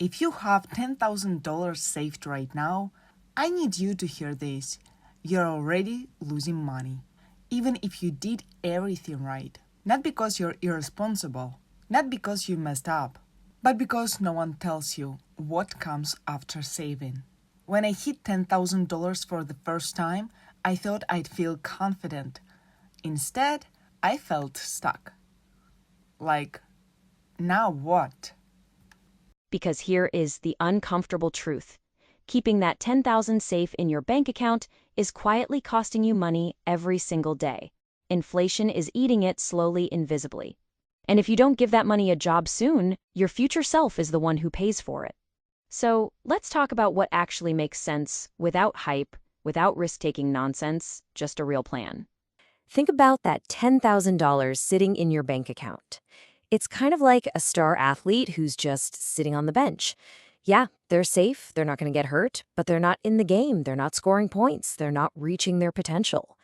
If you have $10,000 saved right now, I need you to hear this. You're already losing money, even if you did everything right. Not because you're irresponsible, not because you messed up, but because no one tells you what comes after saving. When I hit $10,000 for the first time, I thought I'd feel confident. Instead, I felt stuck. Like, now what? Because here is the uncomfortable truth. Keeping that $10,000 safe in your bank account is quietly costing you money every single day. Inflation is eating it slowly, invisibly. And if you don't give that money a job soon, your future self is the one who pays for it. So let's talk about what actually makes sense without hype, without risk-taking nonsense, just a real plan. Think about that $10,000 sitting in your bank account. It's kind of like a star athlete who's just sitting on the bench. Yeah, they're safe, they're not going to get hurt, but they're not in the game, they're not scoring points, they're not reaching their potential.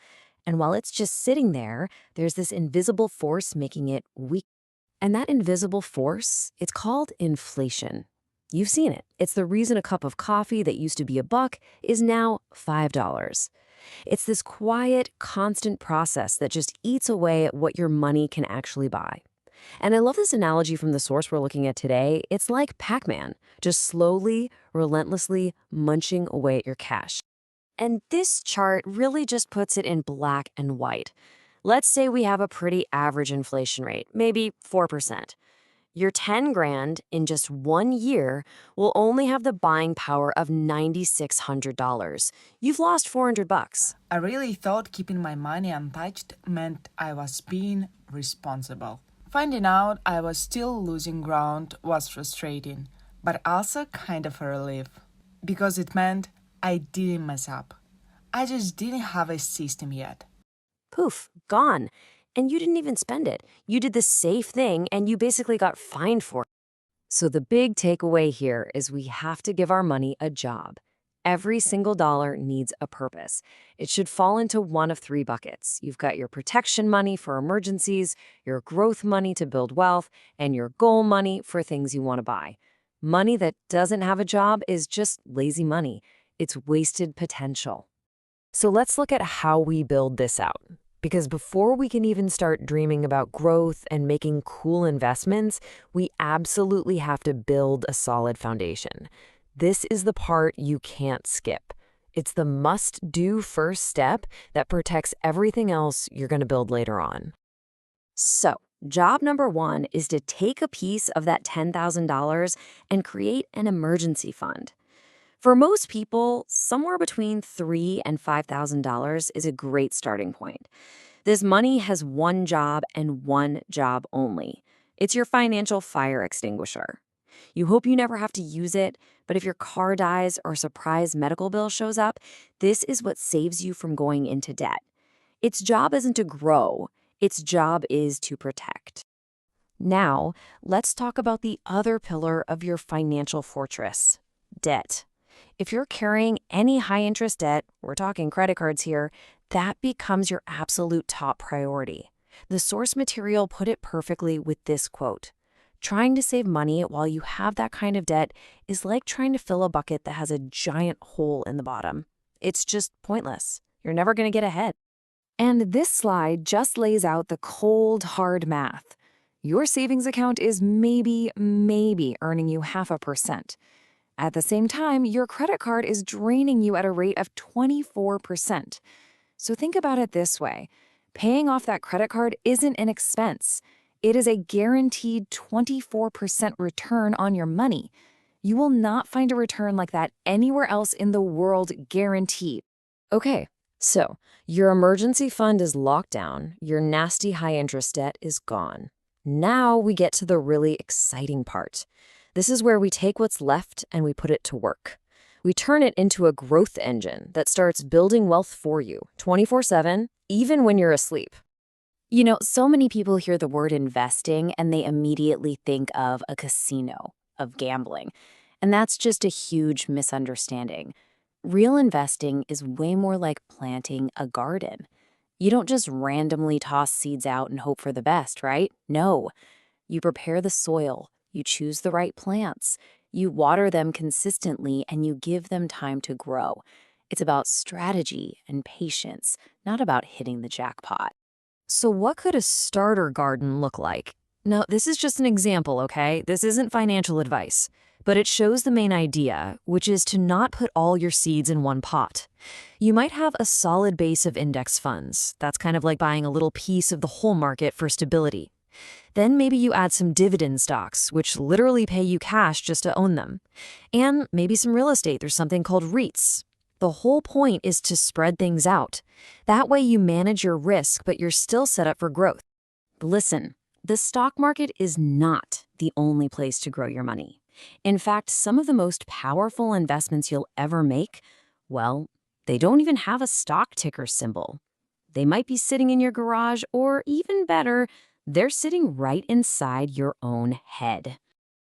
And while it's just sitting there, there's this invisible force making it weak. And that invisible force, it's called inflation. You've seen it. It's the reason a cup of coffee that used to be $1 is now $5. It's this quiet, constant process that just eats away at what your money can actually buy. And I love this analogy from the source we're looking at today. It's like Pac-Man, just slowly, relentlessly munching away at your cash. And this chart really just puts it in black and white. Let's say we have a pretty average inflation rate, maybe 4%. Your 10 grand in just 1 year will only have the buying power of $9,600. You've lost $400. I really thought keeping my money untouched meant I was being responsible. Finding out I was still losing ground was frustrating, but also kind of a relief. Because it meant I didn't mess up. I just didn't have a system yet. Poof, gone. And you didn't even spend it. You did the safe thing and you basically got fined for it. So the big takeaway here is we have to give our money a job. Every single dollar needs a purpose. It should fall into one of 3 buckets. You've got your protection money for emergencies, your growth money to build wealth, and your goal money for things you want to buy. Money that doesn't have a job is just lazy money. It's wasted potential. So let's look at how we build this out. Because before we can even start dreaming about growth and making cool investments, we absolutely have to build a solid foundation. This is the part you can't skip. It's the must-do first step that protects everything else you're going to build later on. So, job number 1 is to take a piece of that $10,000 and create an emergency fund. For most people, somewhere between $3,000 and $5,000 is a great starting point. This money has one job and one job only. It's your financial fire extinguisher. You hope you never have to use it, but if your car dies or a surprise medical bill shows up, this is what saves you from going into debt. Its job isn't to grow, its job is to protect. Now, let's talk about the other pillar of your financial fortress, debt. If you're carrying any high-interest debt, we're talking credit cards here, that becomes your absolute top priority. The source material put it perfectly with this quote: "Trying to save money while you have that kind of debt is like trying to fill a bucket that has a giant hole in the bottom. It's just pointless. You're never going to get ahead." And this slide just lays out the cold, hard math. Your savings account is maybe earning you 0.5%. At the same time, your credit card is draining you at a rate of 24%. So think about it this way. Paying off that credit card isn't an expense. It is a guaranteed 24% return on your money. You will not find a return like that anywhere else in the world, guaranteed. Okay, so your emergency fund is locked down, your nasty high-interest debt is gone. Now we get to the really exciting part. This is where we take what's left and we put it to work. We turn it into a growth engine that starts building wealth for you 24/7, even when you're asleep. You know, so many people hear the word investing and they immediately think of a casino, of gambling. And that's just a huge misunderstanding. Real investing is way more like planting a garden. You don't just randomly toss seeds out and hope for the best, right? No. You prepare the soil. You choose the right plants. You water them consistently and you give them time to grow. It's about strategy and patience, not about hitting the jackpot. So, what could a starter garden look like? Now, this is just an example, okay? This isn't financial advice, but it shows the main idea, which is to not put all your seeds in one pot. You might have a solid base of index funds. That's kind of like buying a little piece of the whole market for stability. Then maybe you add some dividend stocks, which literally pay you cash just to own them. And maybe some real estate. There's something called REITs. The whole point is to spread things out. That way you manage your risk, but you're still set up for growth. Listen, the stock market is not the only place to grow your money. In fact, some of the most powerful investments you'll ever make, well, they don't even have a stock ticker symbol. They might be sitting in your garage, or even better, they're sitting right inside your own head.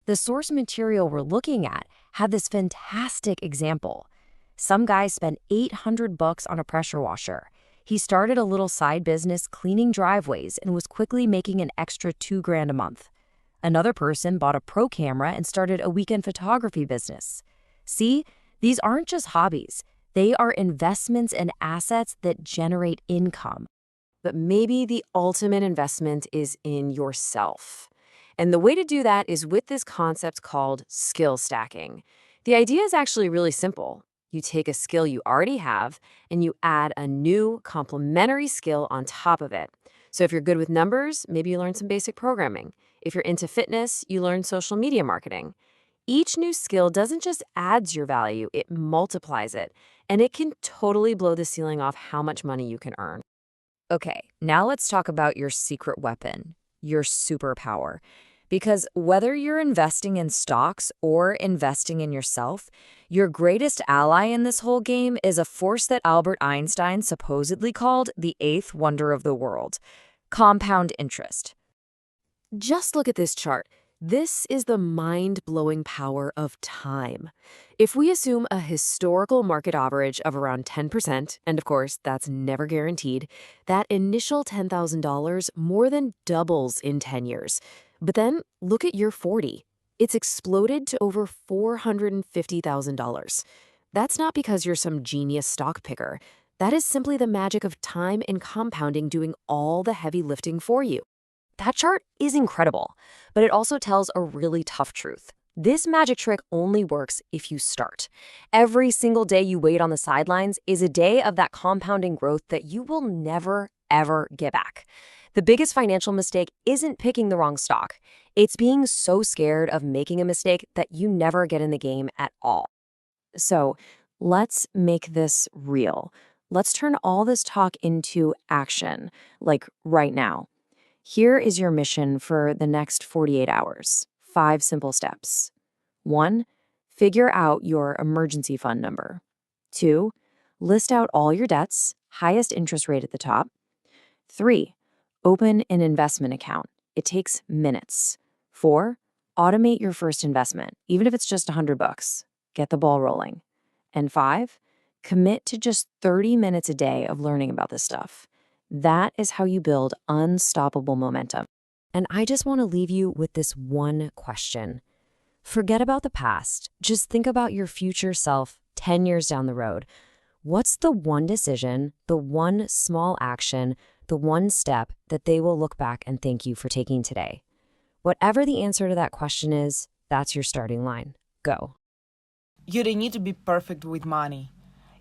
The source material we're looking at had this fantastic example. Some guy spent $800 on a pressure washer. He started a little side business cleaning driveways and was quickly making an extra $2,000 a month. Another person bought a pro camera and started a weekend photography business. See, these aren't just hobbies. They are investments and assets that generate income. But maybe the ultimate investment is in yourself. And the way to do that is with this concept called skill stacking. The idea is actually really simple. You take a skill you already have and you add a new complementary skill on top of it. So if you're good with numbers, maybe you learn some basic programming. If you're into fitness, you learn social media marketing. Each new skill doesn't just add your value, it multiplies it. And it can totally blow the ceiling off how much money you can earn. Okay, now let's talk about your secret weapon, your superpower. Because whether you're investing in stocks or investing in yourself, your greatest ally in this whole game is a force that Albert Einstein supposedly called the eighth wonder of the world: compound interest. Just look at this chart. This is the mind-blowing power of time. If we assume a historical market average of around 10%, and of course, that's never guaranteed, that initial $10,000 more than doubles in 10 years. But then look at year 40. It's exploded to over $450,000. That's not because you're some genius stock picker. That is simply the magic of time and compounding doing all the heavy lifting for you. That chart is incredible, but it also tells a really tough truth. This magic trick only works if you start. Every single day you wait on the sidelines is a day of that compounding growth that you will never, ever get back. The biggest financial mistake isn't picking the wrong stock. It's being so scared of making a mistake that you never get in the game at all. So let's make this real. Let's turn all this talk into action, like right now. Here is your mission for the next 48 hours. 5 simple steps. 1, figure out your emergency fund number. 2, list out all your debts, highest interest rate at the top. 3, open an investment account. It takes minutes. 4, automate your first investment, even if it's just $100. Get the ball rolling. And 5, commit to just 30 minutes a day of learning about this stuff. That is how you build unstoppable momentum. And I just want to leave you with this one question. Forget about the past. Just think about your future self 10 years down the road. What's the one decision, the one small action, the one step that they will look back and thank you for taking today? Whatever the answer to that question is, that's your starting line. Go. You don't need to be perfect with money.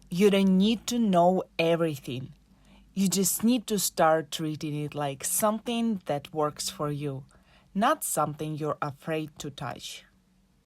You don't need to know everything. You just need to start treating it like something that works for you, not something you're afraid to touch.